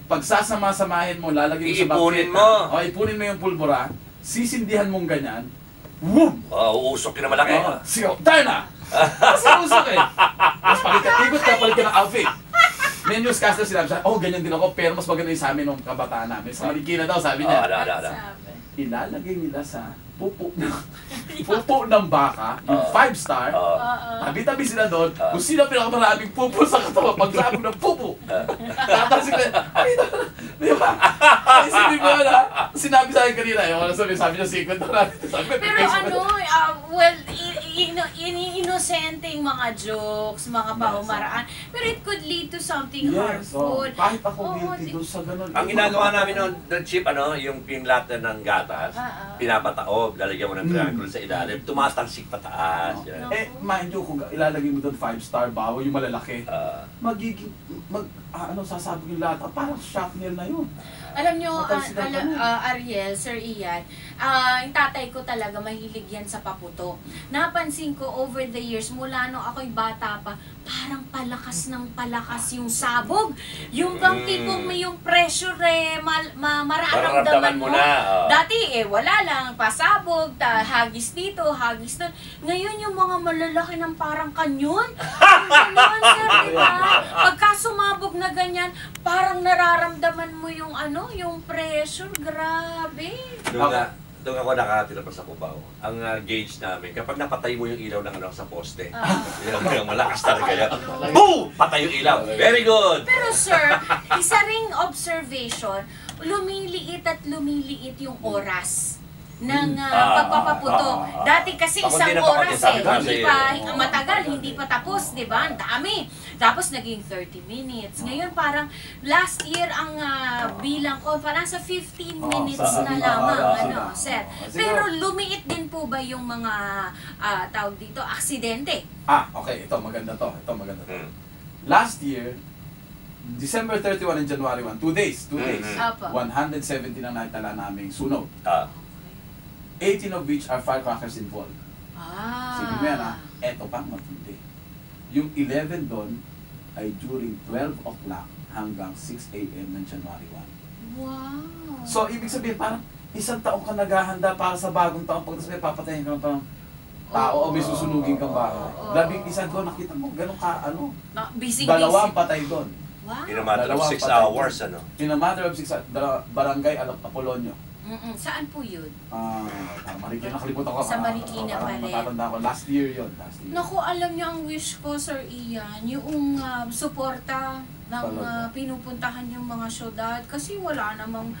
pagsasama-samahin mo, lalagay mo sa Iipunin bakita. mo. O, ipunin mo yung pulbura, sisindihan mong ganyan, boom! Uusok yun na malaki. Sigaw, tayo na! Kasi usok eh. Tapos pagkikot ka, palit ka ng outfit. May newscaster sinabi siya, ganyan din ako, pero mas maganda yung sa amin nung kabataan namin. Sa Marikina daw, sabi niya. Ilalagay nila sa pupo ng baka, yung 5-star, tabi-tabi sila doon, kung sino pinakamaraming pupo sa katawan, pagsabog ng pupo. Tapos sila, di ba? Ay, sabi mo na, sinabi sa akin kanina, sabi niya secret na natin. Pero well, inosenteng mga jokes, mga pahumaraan, pero it could lead to something harmful. Kahit ako guilty doon sa ganun. Ang ginagawa namin noon, the chip, yung pinlatan ng gatas, pinapataob, lalagyan mo ng triangle sa ilalim, tumatalsik pataas. Mind you, kung ilalagay mo doon 5-star bawo, yung malalaki, magiging, sasabog yung lahat. Parang shrapnel na yun. Alam nyo, Ariel, Sir Ian, yung tatay ko talaga mahilig yan sa paputo. Napansin ko over the years, mula nung ako'y bata pa, parang palakas ng palakas yung sabog. Yung bang tipong may yung pressure mararamdaman mo. Dati wala lang, pasabog, hagis dito, hagis doon. Ngayon yung mga malalaki ng parang kanyon, ganyan, sir, diba? Pagka sumabog na ganyan, parang nararamdaman mo yung yung pressure, grabe. Doon ako nakatira pa sa Cubao. Ang gauge namin, kapag napatay mo yung ilaw ng sa poste, yung malakas talaga yan. Boom! Patay yung ilaw. Very good! Pero sir, isa ring observation, lumiliit at lumiliit yung oras ng pagpapaputo. Dati kasi isang oras hindi pa matagal, hindi pa tapos, di ba? Ang dami. Tapos naging 30 minutes. Ngayon parang last year ang bilang ko, parang sa 15 minutes na lamang, sir. Pero lumiit din po ba yung mga tawag dito, aksidente? Okay. Ito maganda to. Last year, December 31 and January 1, 2 days. 170 na naitala naming sunog. 18 of which are firecrackers involved. Sige mo yan, eto pang matindi. Yung 11 doon ay during 12 o'clock hanggang 6 a.m. ng January 1. Wow! So, ibig sabihin, parang isang taong ka naghahanda para sa bagong taong pagdating may papatayin ka ng parang tao o may susunugin kang bahay. Labing isa doon, nakita mo, ganun ka, dalawang patay doon. Wow! In a matter of 6 hours, In a matter of 6 hours, barangay Apolonio. Saan po yun? Marikina, nakalimutan ko. Sa Marikina pa rin. Matatanda ko, last year yun. Naku, alam niyo ang wish ko, Sir Ian, yung suporta ng pinupuntahan yung mga syudad. Kasi wala namang,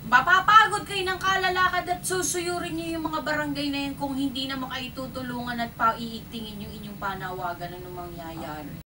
mapapagod kayo ng kalalakad at susuyurin niyo yung mga barangay na yan kung hindi naman kayo tutulungan at paiigtingin yung inyong panawagan ng mangyayari.